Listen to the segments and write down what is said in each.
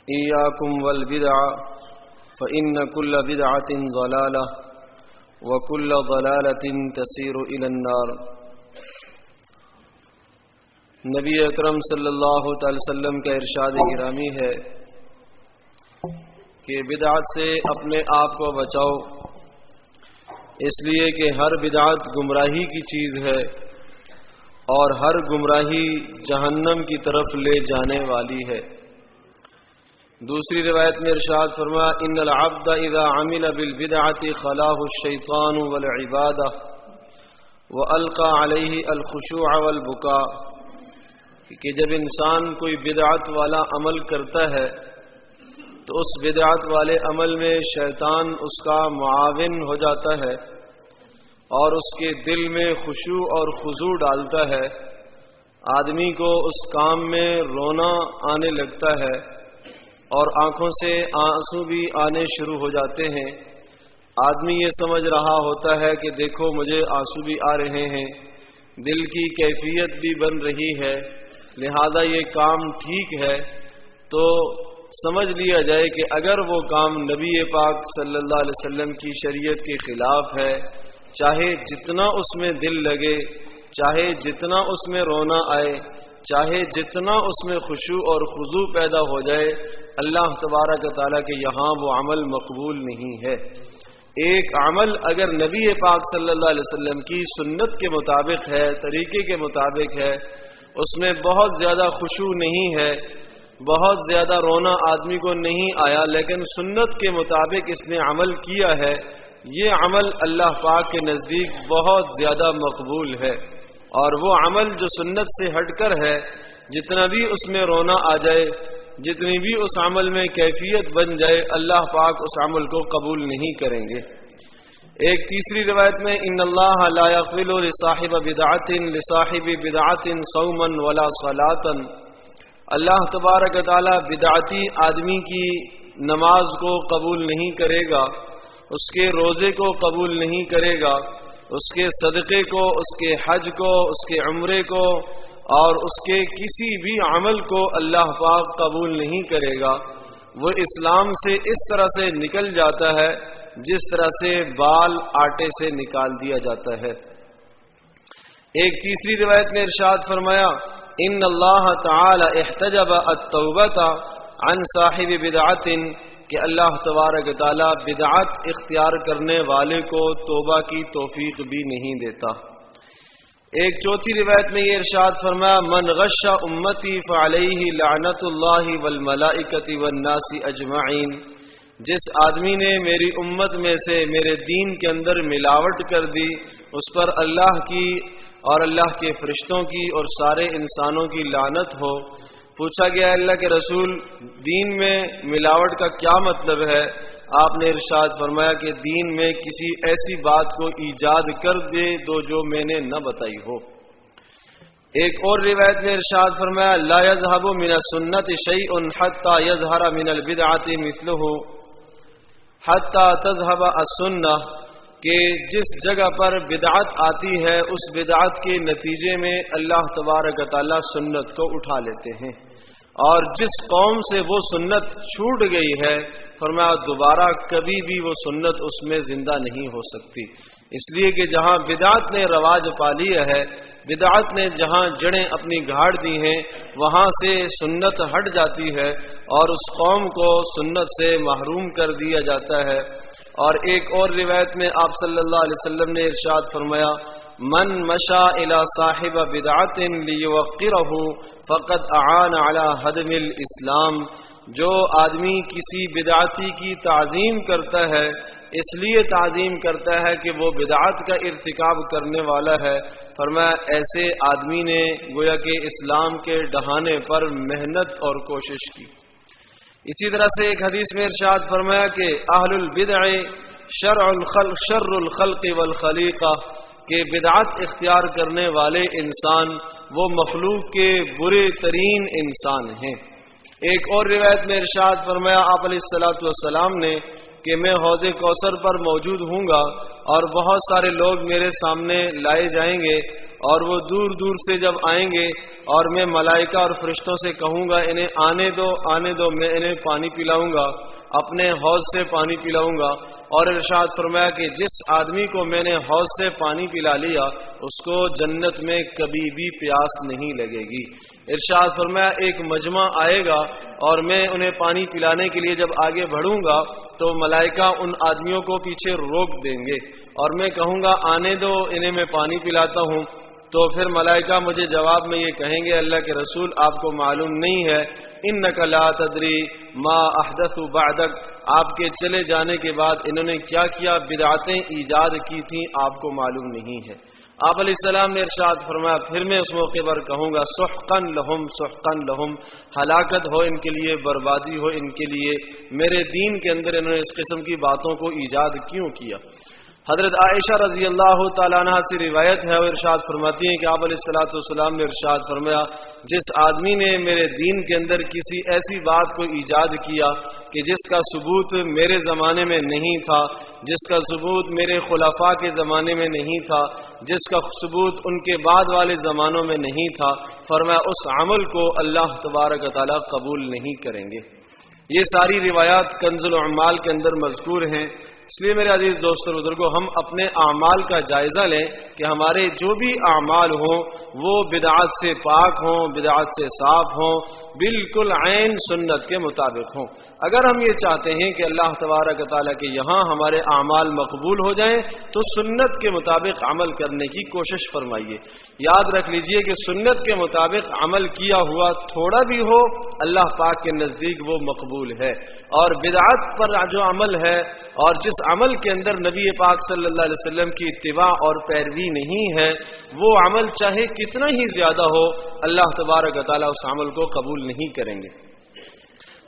إياكم والبدع فإن كل بدعة ضلالة وكل ضلالة تسير إلى النار۔ نبی اکرم صلی اللہ تعالی وسلم کا ارشاد گرامی ہے کہ بدعت سے اپنے آپ کو بچاؤ، اس لیے کہ ہر بدعت گمراہی کی چیز ہے اور ہر گمراہی جہنم کی طرف لے جانے والی ہے۔ دوسری روایت میں ارشاد فرمایا ان العبد اذا عمل بالبدعۃ خلاه الشیطان والعبادہ والقى علیہ الخشوع والبکاء، کہ جب انسان کوئی بدعت والا عمل کرتا ہے تو اس بدعت والے عمل میں شیطان اس کا معاون ہو جاتا ہے اور اس کے دل میں خشوع اور خضوع ڈالتا ہے، آدمی کو اس کام میں رونا آنے لگتا ہے اور آنکھوں سے آنسو بھی آنے شروع ہو جاتے ہیں۔ آدمی یہ سمجھ رہا ہوتا ہے کہ دیکھو مجھے آنسو بھی آ رہے ہیں، دل کی کیفیت بھی بن رہی ہے، لہذا یہ کام ٹھیک ہے۔ تو سمجھ لیا جائے کہ اگر وہ کام نبی پاک صلی اللہ علیہ وسلم کی شریعت کے خلاف ہے، چاہے جتنا اس میں دل لگے، چاہے جتنا اس میں رونا آئے، چاہے جتنا اس میں خشوع اور خضوع پیدا ہو جائے، اللہ تبارک و تعالیٰ کے یہاں وہ عمل مقبول نہیں ہے۔ ایک عمل اگر نبی پاک صلی اللہ علیہ وسلم کی سنت کے مطابق ہے، طریقے کے مطابق ہے، اس میں بہت زیادہ خشوع نہیں ہے، بہت زیادہ رونا آدمی کو نہیں آیا، لیکن سنت کے مطابق اس نے عمل کیا ہے، یہ عمل اللہ پاک کے نزدیک بہت زیادہ مقبول ہے۔ اور وہ عمل جو سنت سے ہٹ کر ہے، جتنا بھی اس میں رونا آ جائے، جتنی بھی اس عمل میں کیفیت بن جائے، اللہ پاک اس عمل کو قبول نہیں کریں گے۔ ایک تیسری روایت میں ان اللہ لا يقبل لصاحب بدعت لصاحب بدعت صوما ولا صلاۃ، اللہ تبارک و تعالی بدعتی آدمی کی نماز کو قبول نہیں کرے گا، اس کے روزے کو قبول نہیں کرے گا، اس کے صدقے کو، اس کے حج کو، اس کے عمرے کو اور اس کے کسی بھی عمل کو اللہ پاک قبول نہیں کرے گا۔ وہ اسلام سے اس طرح سے نکل جاتا ہے جس طرح سے بال آٹے سے نکال دیا جاتا ہے۔ ایک تیسری روایت میں ارشاد فرمایا ان اللہ تعالی احتجب التوبۃ عن صاحب بدعت، کہ اللہ تبارک تعالی بدعت اختیار کرنے والے کو توبہ کی توفیق بھی نہیں دیتا۔ ایک چوتھی روایت میں یہ ارشاد فرمایا من غش امتی فعلیہ لعنت اللہ والملائکۃ والناس اجمعین، جس آدمی نے میری امت میں سے میرے دین کے اندر ملاوٹ کر دی، اس پر اللہ کی اور اللہ کے فرشتوں کی اور سارے انسانوں کی لعنت ہو۔ پوچھا گیا اللہ کے رسول دین میں ملاوٹ کا کیا مطلب ہے؟ آپ نے ارشاد فرمایا کہ دین میں کسی ایسی بات کو ایجاد کر دے دو جو میں نے نہ بتائی ہو۔ ایک اور روایت میں ارشاد فرمایا لا يذهب من السنت شيء حتى يظهر من البدعۃ مثله حتى تذهب السنہ، کہ جس جگہ پر بدعت آتی ہے اس بدعت کے نتیجے میں اللہ تبارک و تعالی سنت کو اٹھا لیتے ہیں، اور جس قوم سے وہ سنت چھوٹ گئی ہے فرمایا دوبارہ کبھی بھی وہ سنت اس میں زندہ نہیں ہو سکتی، اس لیے کہ جہاں بدعت نے رواج پا لیا ہے، بدعت نے جہاں جڑیں اپنی گاڑ دی ہیں، وہاں سے سنت ہٹ جاتی ہے اور اس قوم کو سنت سے محروم کر دیا جاتا ہے۔ اور ایک اور روایت میں آپ صلی اللہ علیہ وسلم نے ارشاد فرمایا من مشى الى صاحب بدعت لیوقرہ فقد اعان علی ہدم الاسلام، جو آدمی کسی بدعتی کی تعظیم کرتا ہے، اس لیے تعظیم کرتا ہے کہ وہ بدعت کا ارتکاب کرنے والا ہے، فرمایا ایسے آدمی نے گویا کہ اسلام کے ڈھانے پر محنت اور کوشش کی۔ اسی طرح سے ایک حدیث میں ارشاد فرمایا کہ اہل البدع شر الخلق والخلیقہ، کہ بدعت اختیار کرنے والے انسان وہ مخلوق کے برے ترین انسان ہیں۔ ایک اور روایت میں ارشاد فرمایا آپ علیہ الصلوۃ والسلام نے کہ میں حوض کوثر پر موجود ہوں گا اور بہت سارے لوگ میرے سامنے لائے جائیں گے اور وہ دور دور سے جب آئیں گے اور میں ملائکہ اور فرشتوں سے کہوں گا انہیں آنے دو، میں انہیں پانی پلاؤں گا، اپنے حوض سے پانی پلاؤں گا. اور ارشاد فرمایا کہ جس آدمی کو میں نے حوض سے پانی پلا لیا اس کو جنت میں کبھی بھی پیاس نہیں لگے گی. ارشاد فرمایا ایک مجمع آئے گا اور میں انہیں پانی پلانے کے لیے جب آگے بڑھوں گا تو ملائکہ ان آدمیوں کو پیچھے روک دیں گے اور میں کہوں گا آنے دو، انہیں میں پانی پلاتا ہوں. تو پھر ملائکہ مجھے جواب میں یہ کہیں گے اللہ کے رسول آپ کو معلوم نہیں ہے انک لا تدری ما احدثوا بعدک، آپ کے چلے جانے کے بعد انہوں نے کیا کیا بدعتیں ایجاد کی تھیں آپ کو معلوم نہیں ہے. آپ علیہ السلام نے ارشاد فرمایا پھر میں اس موقع پر کہوں گا سحقاً لہم سحقاً لہم، ہلاکت ہو ان کے لیے، بربادی ہو ان کے لیے، میرے دین کے اندر انہوں نے اس قسم کی باتوں کو ایجاد کیوں کیا. حضرت عائشہ رضی اللہ تعالیٰ عنہ سے روایت ہے، وہ ارشاد فرماتی ہیں کہ آپ علیہ الصلوۃ والسلام نے ارشاد فرمایا جس آدمی نے میرے دین کے اندر کسی ایسی بات کو ایجاد کیا کہ جس کا ثبوت میرے زمانے میں نہیں تھا، جس کا ثبوت میرے خلفاء کے زمانے میں نہیں تھا، جس کا ثبوت ان کے بعد والے زمانوں میں نہیں تھا، فرمایا اس عمل کو اللہ تبارک و تعالیٰ قبول نہیں کریں گے. یہ ساری روایات کنز الاعمال کے اندر مذکور ہیں. اس لیے میرے عزیز دوستوں اور بزرگوں ہم اپنے اعمال کا جائزہ لیں کہ ہمارے جو بھی اعمال ہوں وہ بدعات سے پاک ہوں، بدعات سے صاف ہوں، بالکل عین سنت کے مطابق ہوں. اگر ہم یہ چاہتے ہیں کہ اللہ تبارک و تعالیٰ کے یہاں ہمارے اعمال مقبول ہو جائیں تو سنت کے مطابق عمل کرنے کی کوشش فرمائیے. یاد رکھ لیجئے کہ سنت کے مطابق عمل کیا ہوا تھوڑا بھی ہو اللہ پاک کے نزدیک وہ مقبول ہے، اور بدعات پر جو عمل ہے اور جس عمل کے اندر نبی پاک صلی اللہ علیہ وسلم کی اتباع اور پیروی نہیں ہے وہ عمل چاہے کتنا ہی زیادہ ہو اللہ تبارک و تعالیٰ اس عمل کو قبول نہیں کریں گے.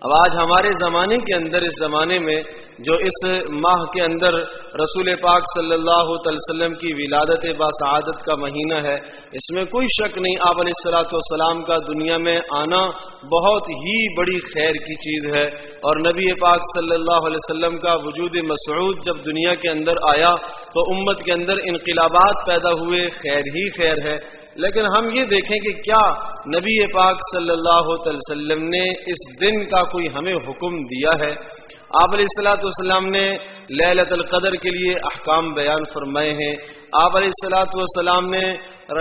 اب آج ہمارے زمانے کے اندر اس زمانے میں جو اس ماہ کے اندر رسول پاک صلی اللہ علیہ وسلم کی ولادت باسعادت کا مہینہ ہے، اس میں کوئی شک نہیں آپ علیہ الصلوۃ والسلام کا دنیا میں آنا بہت ہی بڑی خیر کی چیز ہے. اور نبی پاک صلی اللہ علیہ وسلم کا وجود مسعود جب دنیا کے اندر آیا تو امت کے اندر انقلابات پیدا ہوئے، خیر ہی خیر ہے. لیکن ہم یہ دیکھیں کہ کیا نبی پاک صلی اللہ علیہ وسلم نے اس دن کا کوئی ہمیں حکم دیا ہے؟ آپ علیہ الصلوۃ والسلام نے لیلۃ القدر کے لیے احکام بیان فرمائے ہیں. آپ علیہ الصلوۃ والسلام نے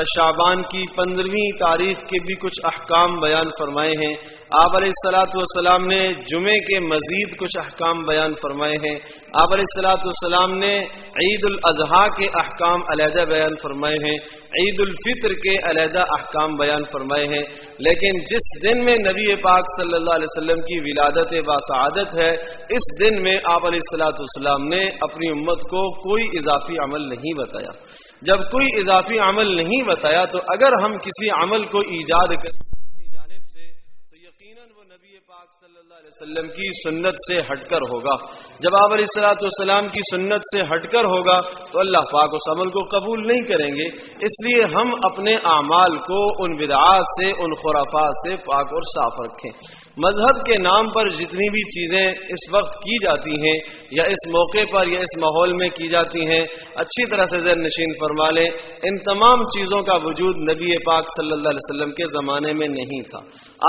شعبان کی 15ویں تاریخ کے بھی کچھ احکام بیان فرمائے ہیں. آپ علیہ الصلوۃ والسلام نے جمعے کے مزید کچھ احکام بیان فرمائے ہیں. آپ علیہ الصلوۃ والسلام نے عید الاضحیٰ کے احکام علیحدہ بیان فرمائے ہیں، عید الفطر کے علیحدہ احکام بیان فرمائے ہیں. لیکن جس دن میں نبی پاک صلی اللہ علیہ وسلم کی ولادت باسعادت ہے اس دن میں آپ علیہ الصلوۃ والسلام نے اپنی امت کو کوئی اضافی عمل نہیں بتایا. جب کوئی اضافی عمل نہیں بتایا تو اگر ہم کسی عمل کو ایجاد کریں اپنی جانب سے تو یقیناً وہ نبی پاک صلی اللہ علیہ وسلم کی سنت سے ہٹ کر ہوگا. جب آپ علیہ الصلوۃ والسلام کی سنت سے ہٹ کر ہوگا تو اللہ پاک اس عمل کو قبول نہیں کریں گے. اس لیے ہم اپنے اعمال کو ان بدعات سے، ان خرافات سے پاک اور صاف رکھیں. مذہب کے نام پر جتنی بھی چیزیں اس وقت کی جاتی ہیں یا اس موقع پر یا اس ماحول میں کی جاتی ہیں اچھی طرح سے ذہن نشین فرما لیں ان تمام چیزوں کا وجود نبی پاک صلی اللہ علیہ وسلم کے زمانے میں نہیں تھا.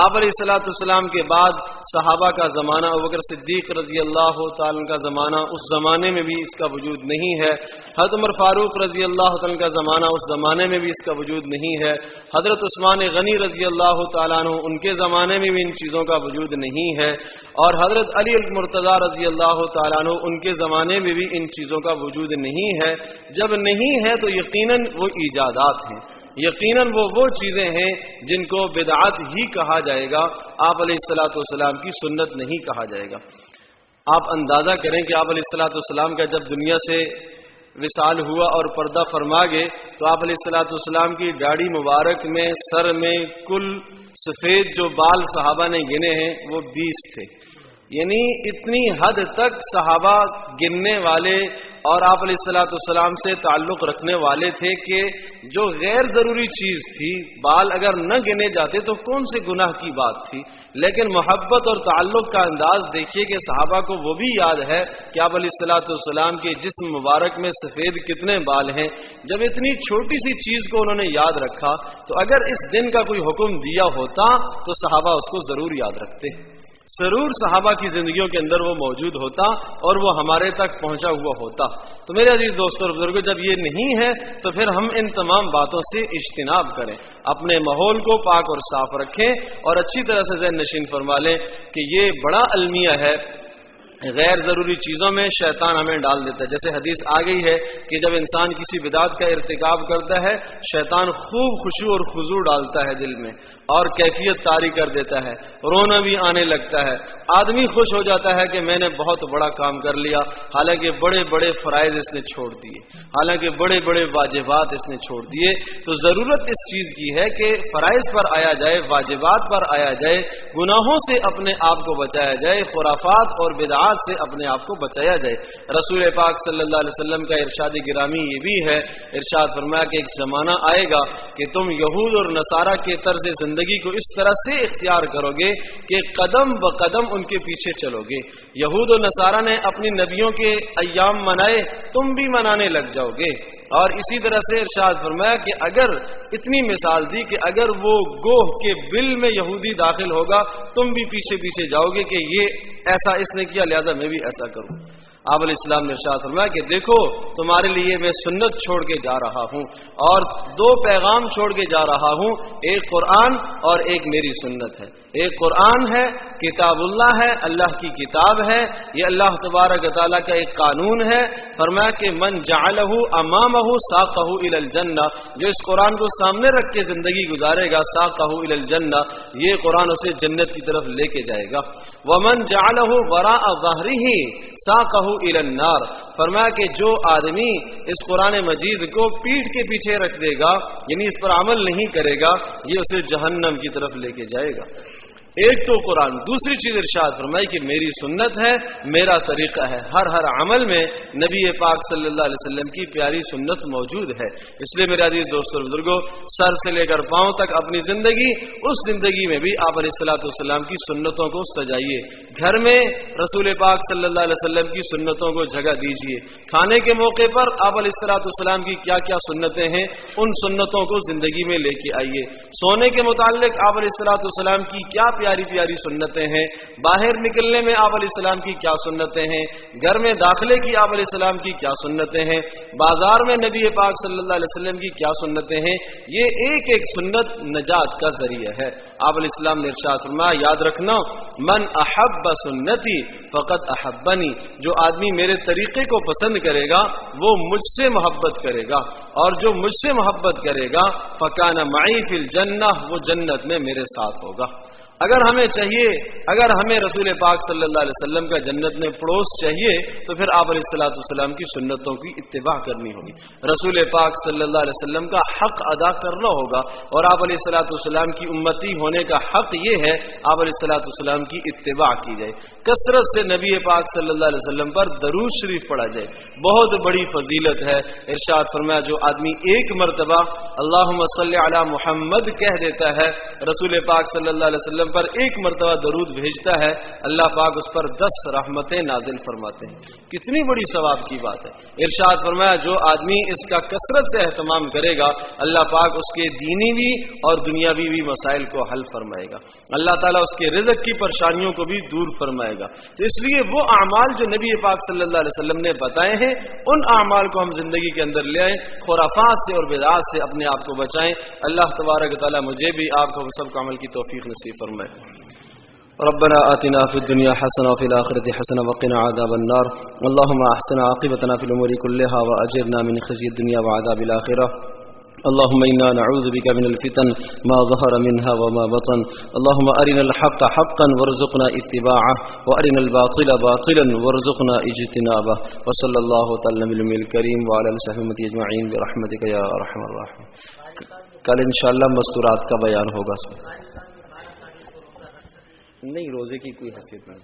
آپ علیہ الصلوۃ والسلام کے بعد صحابہ کا زمانہ، ابوبکر صدیق رضی اللہ تعالیٰ کا زمانہ، اس زمانے میں بھی اس کا وجود نہیں ہے. حضرت عمر فاروق رضی اللہ تعالیٰ کا زمانہ، اس زمانے میں بھی اس کا وجود نہیں ہے. حضرت عثمان غنی رضی اللہ تعالیٰ عنہ، ان کے زمانے میں بھی ان چیزوں کا وجود نہیں ہے. اور حضرت علی المرتضیٰ رضی اللہ تعالیٰ عنہ، ان کے زمانے میں بھی ان چیزوں کا وجود نہیں ہے. جب نہیں ہے تو یقیناً وہ ایجادات ہیں، یقیناً وہ چیزیں ہیں جن کو بدعات ہی کہا جائے گا، آپ علیہ الصلوۃ والسلام کی سنت نہیں کہا جائے گا. آپ اندازہ کریں کہ آپ علیہ الصلوۃ والسلام کا جب دنیا سے وصال ہوا اور پردہ فرما گئے تو آپ علیہ الصلوۃ والسلام کی داڑھی مبارک میں، سر میں کل سفید جو بال صحابہ نے گنے ہیں وہ 20 تھے. یعنی اتنی حد تک صحابہ گننے والے اور آپ علیہ الصلوۃ والسلام سے تعلق رکھنے والے تھے کہ جو غیر ضروری چیز تھی، بال اگر نہ گنے جاتے تو کون سے گناہ کی بات تھی، لیکن محبت اور تعلق کا انداز دیکھیے کہ صحابہ کو وہ بھی یاد ہے کہ آپ علیہ الصلوۃ والسلام کے جسم مبارک میں سفید کتنے بال ہیں۔ جب اتنی چھوٹی سی چیز کو انہوں نے یاد رکھا تو اگر اس دن کا کوئی حکم دیا ہوتا تو صحابہ اس کو ضرور یاد رکھتے، ضرور صحابہ کی زندگیوں کے اندر وہ موجود ہوتا اور وہ ہمارے تک پہنچا ہوا ہوتا۔ تو میرے عزیز دوستوں اور بزرگوں، جب یہ نہیں ہے تو پھر ہم ان تمام باتوں سے اجتناب کریں، اپنے ماحول کو پاک اور صاف رکھیں اور اچھی طرح سے ذہن نشین فرما لیں کہ یہ بڑا المیہ ہے، غیر ضروری چیزوں میں شیطان ہمیں ڈال دیتا ہے۔ جیسے حدیث آ گئی ہے کہ جب انسان کسی بدعت کا ارتکاب کرتا ہے، شیطان خوب خشوع اور خضوع ڈالتا ہے دل میں اور کیفیت طاری کر دیتا ہے، رونا بھی آنے لگتا ہے، آدمی خوش ہو جاتا ہے کہ میں نے بہت بڑا کام کر لیا، حالانکہ بڑے بڑے فرائض اس نے چھوڑ دیے، حالانکہ بڑے بڑے واجبات اس نے چھوڑ دیے۔ تو ضرورت اس چیز کی ہے کہ فرائض پر آیا جائے، واجبات پر آیا جائے، گناہوں سے اپنے آپ کو بچایا جائے، خرافات اور بدعات سے اپنے آپ کو بچایا جائے۔ رسول پاک صلی اللہ علیہ وسلم کا ارشاد گرامی یہ بھی ہے، ارشاد فرمایا کہ ایک زمانہ آئے گا کہ تم یہود اور نصارہ کے طرز زندگی کو اس طرح سے اختیار کرو گے کہ قدم بقدم ان کے پیچھے چلو گے۔ یہود و نصارہ نے اپنی نبیوں کے ایام منائے، تم بھی منانے لگ جاؤ گے۔ اور اسی طرح سے ارشاد فرمایا کہ اگر اتنی مثال دی کہ اگر وہ گوہ کے بل میں یہودی داخل ہوگا تم بھی پیچھے پیچھے جاؤ گے کہ یہ ایسا اس نے کیا لہذا میں بھی ایسا کروں۔ آپ علیہ السلام نے ارشاد فرمایا کہ دیکھو تمہارے لیے میں سنت چھوڑ کے جا رہا ہوں اور دو پیغام چھوڑ کے جا رہا ہوں، ایک قرآن اور ایک میری سنت ہے۔ ایک قرآن ہے، کتاب اللہ ہے، اللہ کی کتاب ہے، یہ اللہ تبارک و تعالیٰ کا ایک قانون ہے۔ فرمایا کہ من جعلہ امامہ ساقہ الی الجنہ، جو اس قرآن کو سامنے رکھ کے زندگی گزارے گا، ساقہ الی الجنہ، یہ قرآن اسے جنت کی طرف لے کے جائے گا۔ ومن جعلہ وراء ظہرہ ساقہ الی النار، فرمایا کہ جو آدمی اس قرآن مجید کو پیٹھ کے پیچھے رکھ دے گا، یعنی اس پر عمل نہیں کرے گا، یہ اسے جہنم کی طرف لے کے جائے گا۔ ایک تو قرآن، دوسری چیز ارشاد فرمائی کہ میری سنت ہے، میرا طریقہ ہے۔ ہر عمل میں نبی پاک صلی اللہ علیہ وسلم کی پیاری سنت موجود ہے۔ اس لیے میرے عزیز دوستوں اور بزرگوں، سر سے لے کر پاؤں تک اپنی زندگی، اس زندگی میں بھی آپ علیہ الصلوۃ والسلام کی سنتوں کو سجائیے۔ گھر میں رسول پاک صلی اللہ علیہ وسلم کی سنتوں کو جگہ دیجیے۔ کھانے کے موقع پر آپ علیہ الصلوۃ والسلام کی کیا کیا سنتیں ہیں، ان سنتوں کو زندگی میں لے کے آئیے۔ سونے کے متعلق آپ علیہ الصلوۃ والسلام کی کیا پیاری پیاری سنتیں ہیں، باہر نکلنے میں آپ علیہ السلام کی کیا سنتیں ہیں، گھر میں داخلے کی آپ علیہ السلام کی کیا سنتیں ہیں، بازار میں نبی پاک صلی اللہ علیہ وسلم کی کیا سنتیں ہیں، یہ ایک ایک سنت نجات کا ذریعہ ہے۔ آپ علیہ السلام نے ارشاد فرمایا، یاد رکھنا، من احب سنتی فقط احبنی، جو آدمی میرے طریقے کو پسند کرے گا وہ مجھ سے محبت کرے گا، اور جو مجھ سے محبت کرے گا فکان معی فی الجنہ، وہ جنت میں میرے ساتھ ہوگا۔ اگر ہمیں چاہیے، اگر ہمیں رسول پاک صلی اللہ علیہ وسلم کا جنت میں پڑوس چاہیے تو پھر آپ علیہ الصلوۃ والسلام کی سنتوں کی اتباع کرنی ہوگی، رسول پاک صلی اللہ علیہ وسلم کا حق ادا کرنا ہوگا، اور آپ علیہ الصلوۃ والسلام کی امتی ہونے کا حق یہ ہے آپ علیہ الصلوۃ والسلام کی اتباع کی جائے، کثرت سے نبی پاک صلی اللہ علیہ وسلم پر درود شریف پڑھا جائے، بہت بڑی فضیلت ہے۔ ارشاد فرمایا جو آدمی ایک مرتبہ اللہم صلی علی محمد کہہ دیتا ہے، رسول پاک صلی اللہ علیہ وسلم پر ایک مرتبہ درود بھیجتا ہے، اللہ پاک اس پر 10 رحمتیں نازل فرماتے ہیں۔ کتنی بڑی ثواب کی بات ہے۔ ارشاد فرمایا جو آدمی اس کا کثرت سے اہتمام کرے گا اللہ پاک اس کے دینی بھی اور دنیاوی بھی مسائل کو حل فرمائے گا، اللہ تعالیٰ اس کے رزق کی پریشانیوں کو بھی دور فرمائے گا۔ تو اس لیے وہ اعمال جو نبی پاک صلی اللہ علیہ وسلم نے بتائے ہیں ان اعمال کو ہم زندگی کے اندر لے آئیں، خرافات سے اور بدعات سے اپنے آپ کو بچائیں۔ اللہ تبارک و تعالیٰ مجھے بھی آپ کو سب کو عمل کی توفیق نصیب فرمائے۔ ربنا آتنا في الدنيا حسنة وفي الآخرة حسنة وقنا عذاب النار اللهم أحسن عاقبتنا في الأمور كلها وأجرنا من خزي الدنيا وعذاب الآخرة اللهم إنا نعوذ بك من الفتن ما ظهر منها وما بطن اللهم أرنا الحق حقا وارزقنا اتباعه وأرنا الباطل باطلا وارزقنا اجتنابه وصلى الله تعالى النبي الكريم وعلى آله وصحبه أجمعين برحمتك يا أرحم الراحمين۔ کل انشاءاللہ مستورات کا بیان ہوگا، نہیں روزے کی کوئی حیثیت نہیں۔